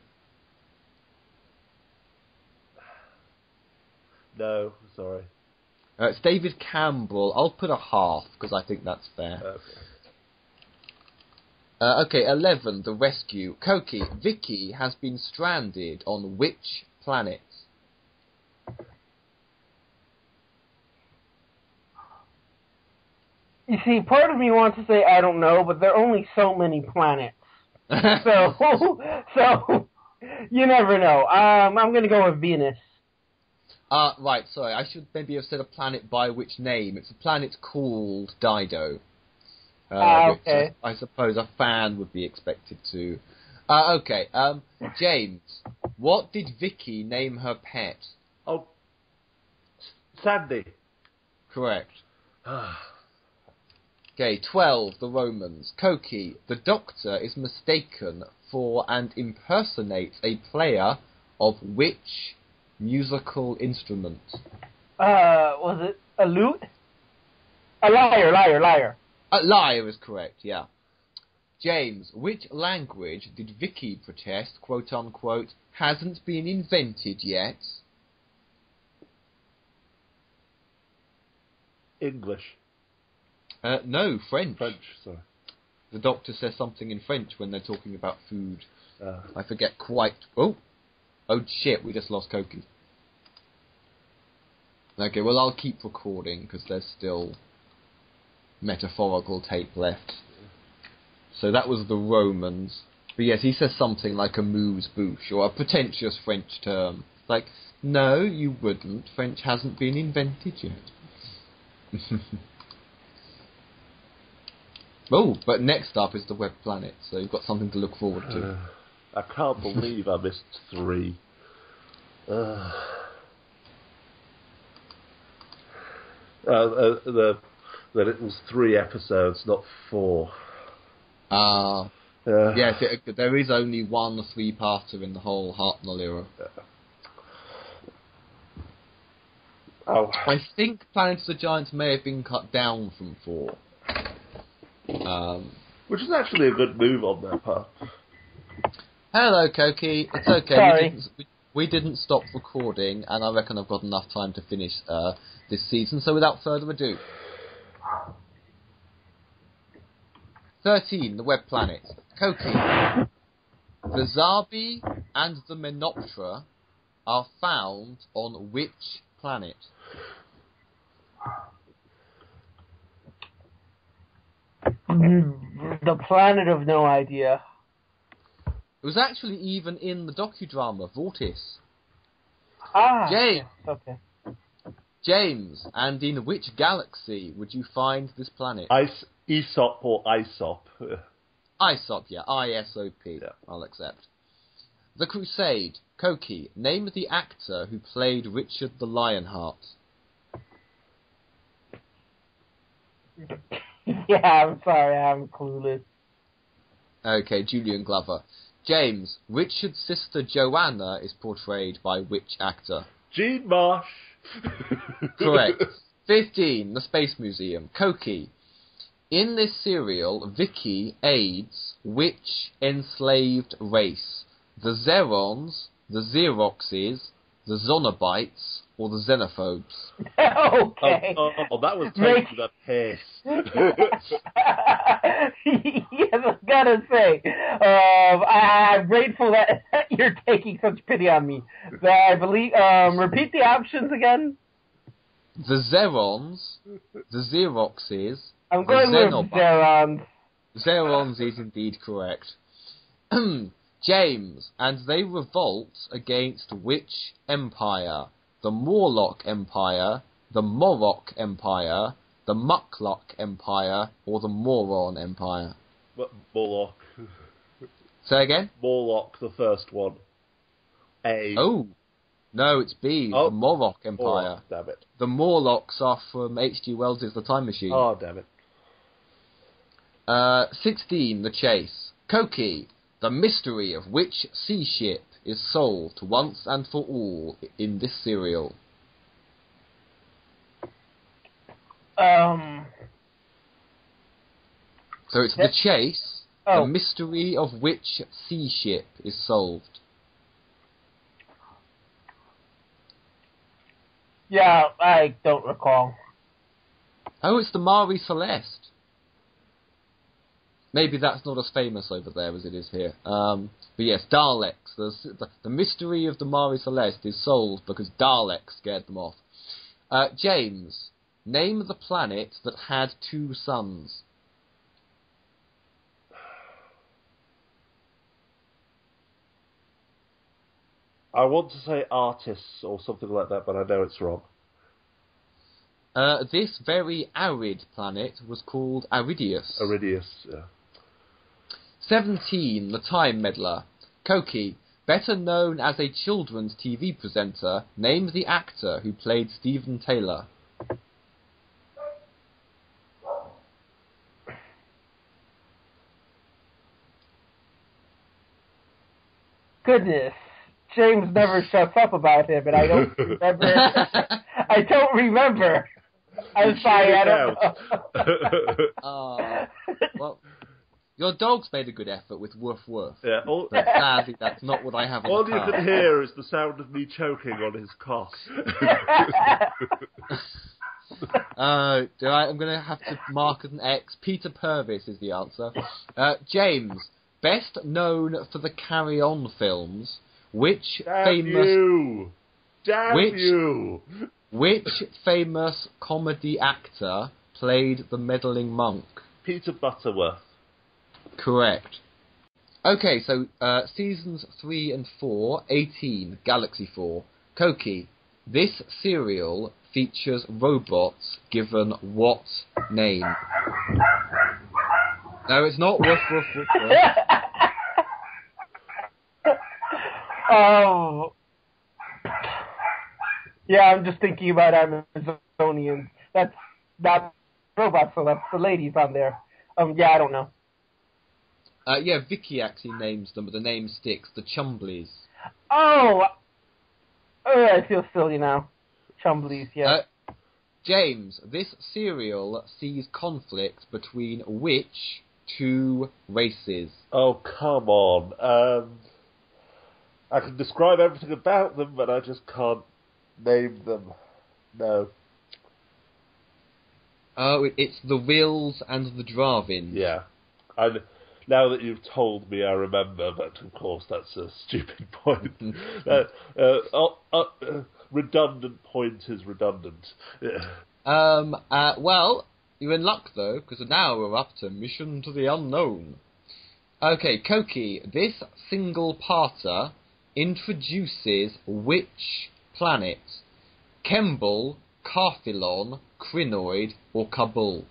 No, sorry. It's David Campbell. I'll put a half, because I think that's fair. Okay, 11, the rescue. Coqui, Vicky has been stranded on which planet? You see, part of me wants to say I don't know, but there are only so many planets. So you never know. I'm going to go with Venus. Right, sorry, I should maybe have said a planet by which name. It's a planet called Dido. Okay. Which I suppose a fan would be expected to. Okay, James, what did Vicky name her pet? Oh, Sandy. Correct. Okay, 12, the Romans. Coqui, the Doctor is mistaken for and impersonates a player of which musical instrument? Was it a lute? A lyre. Lyre is correct, yeah. James, which language did Vicky protest, quote-unquote, hasn't been invented yet? English. No, French. French, sorry. The Doctor says something in French when they're talking about food. I forget quite... Oh shit, we just lost Coqui. Okay, well, I'll keep recording, because there's still metaphorical tape left. So that was the Romans. But yes, he says something like a amuse-bouche, or a pretentious French term. Like, no, you wouldn't. French hasn't been invented yet. Oh, but next up is the Web Planet, so you've got something to look forward to. I can't believe I missed 3. That it was 3 episodes, not 4. Yes, there is only one 3-parter in the whole Hartnell era. Oh. I think Planet of the Giants may have been cut down from 4. Which is actually a good move on their part. Hello, Coqui. It's okay. Sorry. We didn't stop recording, and I reckon I've got enough time to finish this season. So without further ado, 13, the Web Planet. Coqui. The Zarbi and the Menoptera are found on which planet? The planet of no idea. It was actually even in the docu-drama, Vortis. James. Yes, okay. James, and in which galaxy would you find this planet? Aesop or Isop? Isop, yeah. I-S-O-P. Yeah. I'll accept. The Crusade. Coqui, name the actor who played Richard the Lionheart. Yeah, I'm sorry, I'm clueless. Okay, Julian Glover. James, Richard's sister Joanna is portrayed by which actor? Gene Marsh. Correct. 15, the Space Museum. Coqui. In this serial, Vicky aids which enslaved race? The Zerons, the Xeroxes, the Zonobites, or the Xenophobes? Okay. Oh, that was taking the piss. Yes, I gotta say, I'm grateful that you're taking such pity on me. I believe, repeat the options again. The Zerons, the Xeroxes, I'm going the with Zerons. Zerons is indeed correct. James, and they revolt against which empire? The Morlock Empire, the Morok Empire, the Mucklock Empire, or the Moron Empire? Morlock. Say again? Morlock, the first one. A. Oh, no, it's B, the Morok Empire. Oh, damn it. The Morlocks are from H.G. Wells' The Time Machine. Oh, damn it. 16, The Chase. Coqui, the mystery of which sea ship is solved once and for all in this serial? So it's The Chase, the mystery of which sea ship is solved. Yeah, I don't recall. Oh, it's the Marie Celeste. Maybe that's not as famous over there as it is here. But yes, Daleks. The mystery of the Marie Celeste is solved because Daleks scared them off. James, name the planet that had 2 suns. I want to say Artis or something like that, but I know it's wrong. This very arid planet was called Aridius. Aridius, yeah. 17, the Time Meddler. Coqui, better known as a children's TV presenter, name the actor who played Stephen Taylor. Goodness. James never shuts up about him, and I don't remember. I don't remember. I'm sorry, I don't know. Well, Your dog's made a good effort with woof woof. Yeah, But sadly, that's not what I have in all the you car. can hear is the sound of me choking on his cock. I'm going to have to mark as an X. Peter Purvis is the answer. James, best known for the Carry On films, which Which famous comedy actor played the meddling monk? Peter Butterworth. Correct. Okay, so seasons 3 and 4, 18, Galaxy 4. Coqui, this serial features robots given what name? No, it's not woof woof woof woof. Oh. Yeah, I'm just thinking about Amazonians. That's not robots, so that's the ladies on there. Yeah, I don't know. Yeah, Vicky actually names them, but the name sticks. The Chumbleys. Oh, I feel silly now. Chumbleys, yeah. James, this serial sees conflict between which two races? Oh, come on. I can describe everything about them, but I just can't name them. No. Oh, it's the Reults and the Dravins. Yeah. Now that you've told me, I remember, but of course that's a stupid point. Redundant point is redundant. Yeah. Well, you're in luck, though, because now we're up to Mission to the Unknown. Okay, Coqui, this single-parter introduces which planet? Kemble, Carthilon, Crinoid, or Kabul?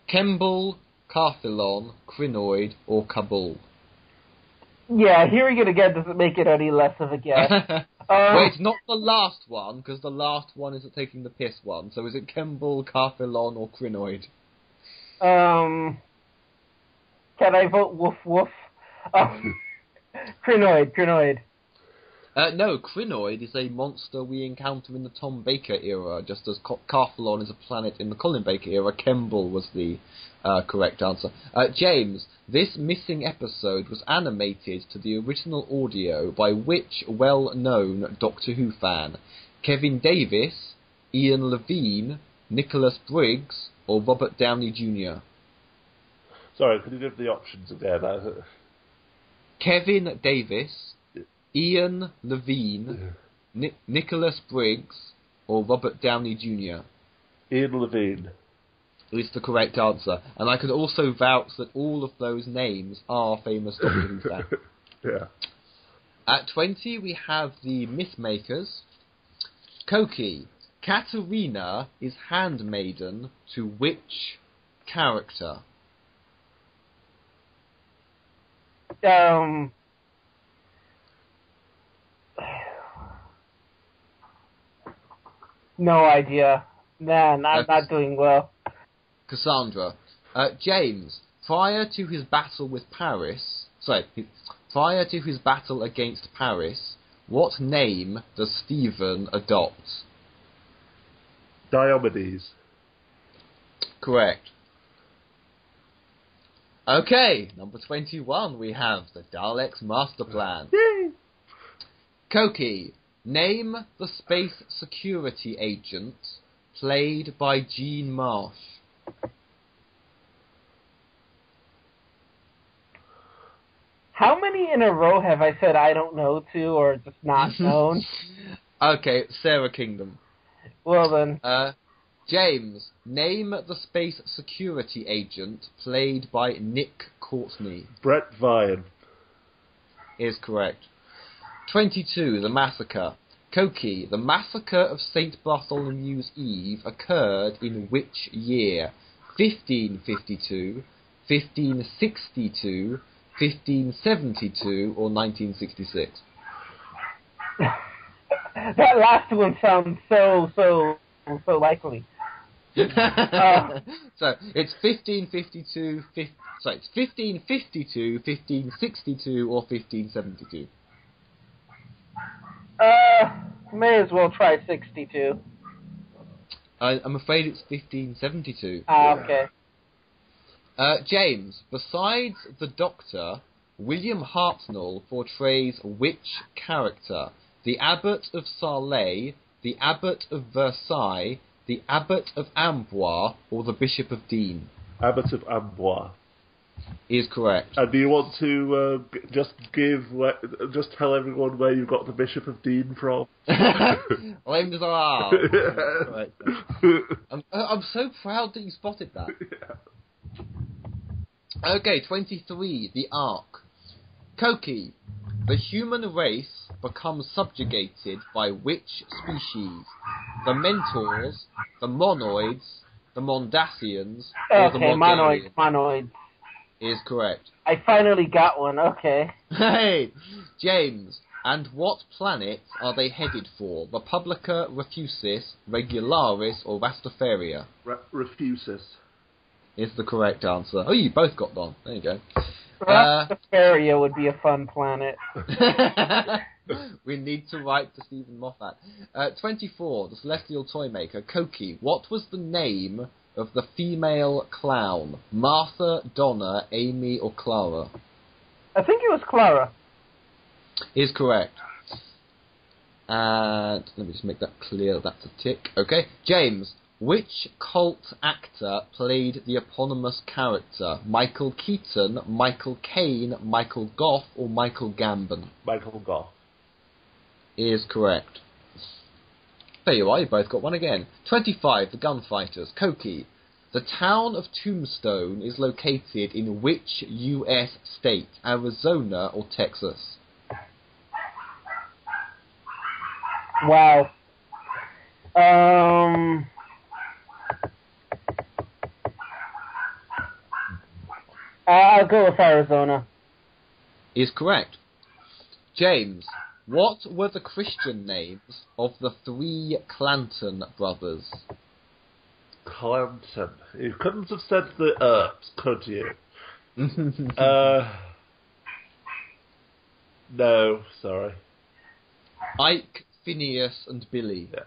Kemble, Carthilon, Crinoid, or Kabul? Yeah, hearing it again doesn't make it any less of a guess. Wait, not the last one, because the last one is taking the piss one. So is it Kemble, Carthilon, or Crinoid? Can I vote woof woof? Crinoid. No, Crinoid is a monster we encounter in the Tom Baker era, just as Carthalon is a planet in the Colin Baker era. Kemble was the correct answer. James, this missing episode was animated to the original audio by which well-known Doctor Who fan? Kevin Davis, Ian Levine, Nicholas Briggs, or Robert Downey Jr.? Sorry, could you give the options again? Kevin Davis, Ian Levine, Nicholas Briggs, or Robert Downey Jr.? Ian Levine is the correct answer. And I can also vouch that all of those names are famous Doctor Who fans. Yeah. At 20, we have the Mythmakers. Coqui, Katerina is handmaiden to which character? No idea. Man, I'm not doing well. Cassandra. James, prior to his battle against Paris, what name does Stephen adopt? Diomedes. Correct. Okay, number 21, we have the Daleks Master Plan. Yay! Coqui, name the space security agent played by Jean Marsh. How many in a row have I said I don't know to, or just not known? Okay, Sarah Kingdom. Well then. James, name the space security agent played by Nick Courtney. Brett Vine. Is correct. 22, the Massacre. Coqui, the Massacre of St. Bartholomew's Eve occurred in which year? 1552, 1562, 1572, or 1966? That last one sounds so likely. So it's 1552, it's 1552, 1562, or 1572. May as well try 62. I'm afraid it's 1572. Okay. James, besides the Doctor, William Hartnell portrays which character? The Abbot of Sarlay, the Abbot of Versailles, the Abbot of Amboise, or the Bishop of Dean? Abbot of Amboise. Is correct. And do you want to just tell everyone where you got the Bishop of Dean from? I'm so proud that you spotted that. Yeah. Okay, 23. The Ark. Coqui. The human race becomes subjugated by which species? The Mentors, the Monoids, the Mondasians, or the Mondarians? Monoids. Is correct. I finally got one, okay. Hey! James, and what planet are they headed for? Republica, Refusis, Regularis, or Rastafaria? Refusis. Is the correct answer. Oh, you both got one. There you go. Rastafaria would be a fun planet. We need to write to Stephen Moffat. 24. The Celestial Toymaker. Coqui. What was the name of the female clown? Martha, Donna, Amy, or Clara? I think it was Clara. Is correct. And let me just make that clear. That's a tick. Okay. James, which cult actor played the eponymous character? Michael Keaton, Michael Caine, Michael Gough, or Michael Gambon? Michael Gough. Is correct. There you are, you both got one again. 25, the Gunfighters. Coqui. The town of Tombstone is located in which U.S. state? Arizona or Texas? Wow. I'll go with Arizona. Is correct. James, what were the Christian names of the three Clanton brothers? Clanton. You couldn't have said the Earps, could you? No, sorry. Ike, Phineas, and Billy. Yeah.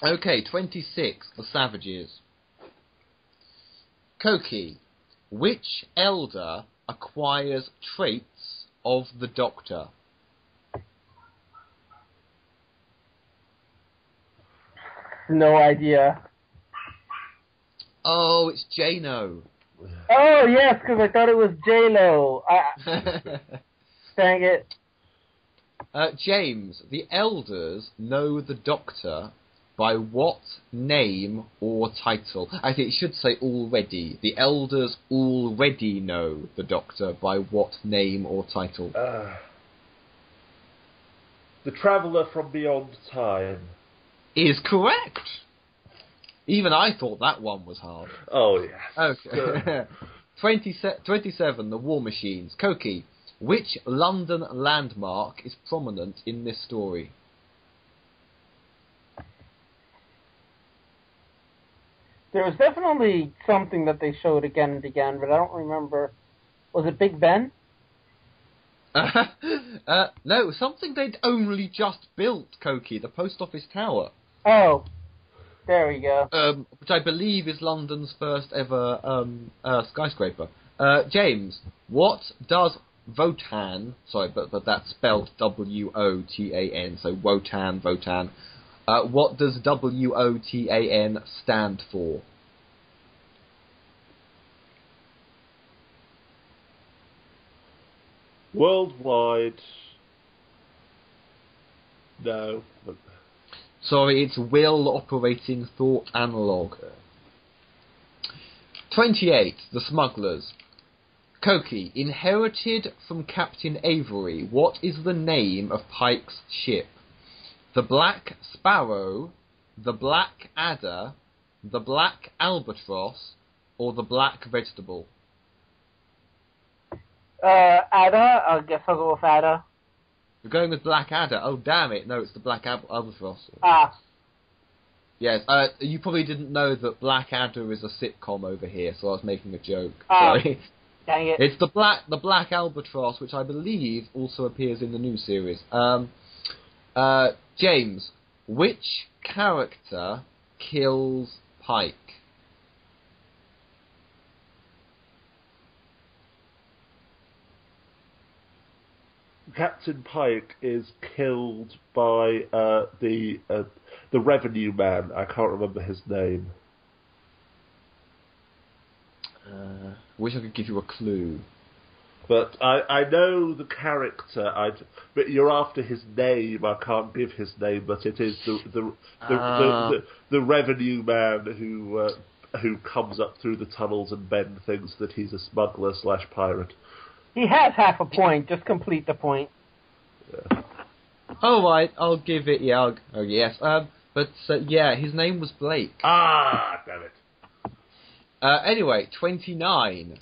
Okay, 26, the Savages. Coqui. Which elder acquires traits of the Doctor? No idea. Oh, it's Jano. Oh, yes, because I thought it was J-Lo. Dang it. James, the elders know the Doctor by what name or title? I think it should say already. The elders already know the Doctor by what name or title? The Traveller from Beyond Time. Is correct. Even I thought that one was hard. Oh, yes. Okay. 27, the War Machines. Coqui, which London landmark is prominent in this story? There was definitely something that they showed again and again, but I don't remember. Was it Big Ben? No, something they'd only just built, Coqui, the Post Office Tower. Oh, there we go. Which I believe is London's first ever skyscraper. James, what does Wotan, sorry, but that's spelled W-O-T-A-N, so Wotan. What does WOTAN stand for? Worldwide. No. Sorry, it's Will Operating Thought Analog. 28. The Smugglers. Coqui, inherited from Captain Avery, what is the name of Pike's ship? The Black Sparrow, the Black Adder, the Black Albatross, or the Black Vegetable? Ada. I guess I'll go with Ada. You're going with Black Adder. Oh, damn it. No, it's the Black Albatross. Ah. Yes, you probably didn't know that Black Adder is a sitcom over here, so I was making a joke. Ah. Sorry. Dang it. It's the black albatross, which I believe also appears in the new series. James, which character kills Pike? Captain Pike is killed by the revenue man. I can't remember his name. Wish I could give you a clue. But I know the character. But you're after his name. I can't give his name, but it is the revenue man who comes up through the tunnels and Ben thinks that he's a smuggler / pirate. He has half a point. Just complete the point. Yeah. All right, I'll give it. Yeah. Yes. But his name was Blake. Ah, damn it. Anyway, 29.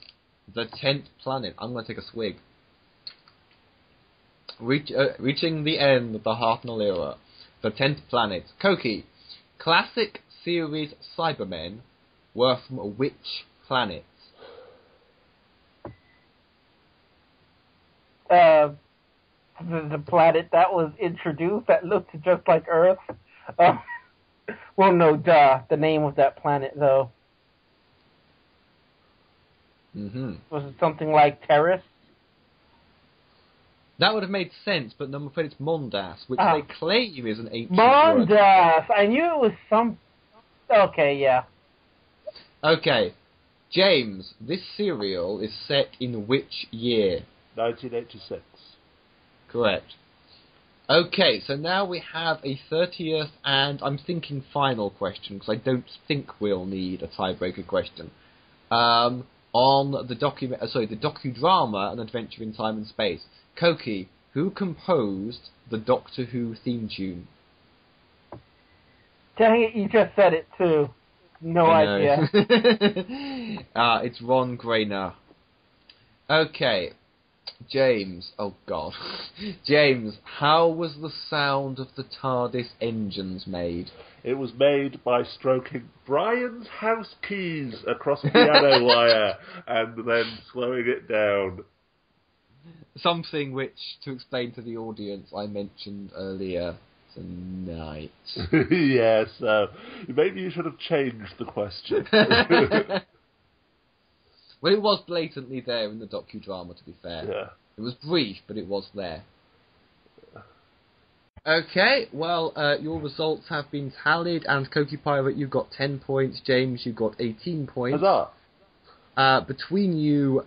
The 10th planet. I'm going to take a swig. Reaching the end of the Hartnell era. The 10th planet. Coqui. Classic series Cybermen were from which planet? The planet that was introduced that looked just like Earth. Well, no, duh. The name of that planet, though. Mm-hmm. Was it something like Terrace? That would have made sense, but I'm afraid it's Mondas, which they claim is an ancient Mondas! word. I knew it was some... Okay, yeah. Okay. James, this serial is set in which year? 1986. Correct. Okay, so now we have a 30th and I'm thinking final question, because I don't think we'll need a tiebreaker question. On the docu-drama An Adventure in Time and Space. Coqui, who composed the Doctor Who theme tune? Dang it, you just said it too. No idea. It's Ron Grainer. Okay, James. Oh God, James. How was the sound of the TARDIS engines made? It was made by stroking Brian's house keys across a piano wire and then slowing it down. Something which, to explain to the audience, I mentioned earlier tonight. Yes, maybe you should have changed the question. Well, it was blatantly there in the docudrama, to be fair. Yeah. It was brief, but it was there. Okay, well, your results have been tallied, and Coqui Pirate, you got 10 points. James, you got 18 points. Huzzah! Between you,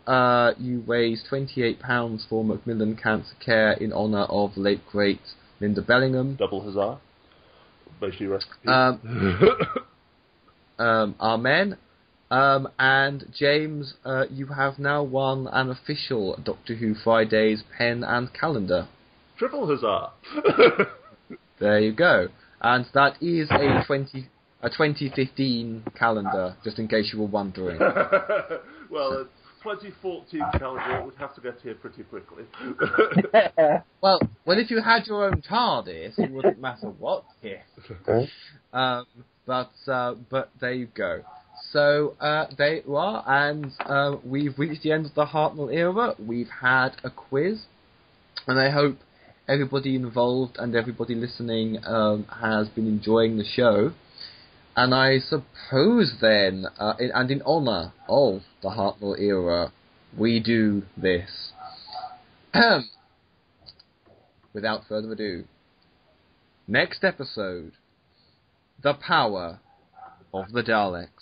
you raised £28 for Macmillan Cancer Care in honour of late great Linda Bellingham. Double huzzah. May she rest in peace. Amen. And James, you have now won an official Doctor Who Fridays pen and calendar. Triple huzzah! There you go. And that is a 2015 calendar, just in case you were wondering. Well, a 2014 calendar would have to get here pretty quickly. Well, if you had your own TARDIS, it wouldn't matter what. Yes. But there you go. So there you are, and we've reached the end of the Hartnell era. We've had a quiz, and I hope everybody involved and everybody listening has been enjoying the show. And I suppose then, and in honour of the Hartnell era, we do this. Without further ado, next episode, The Power of the Daleks.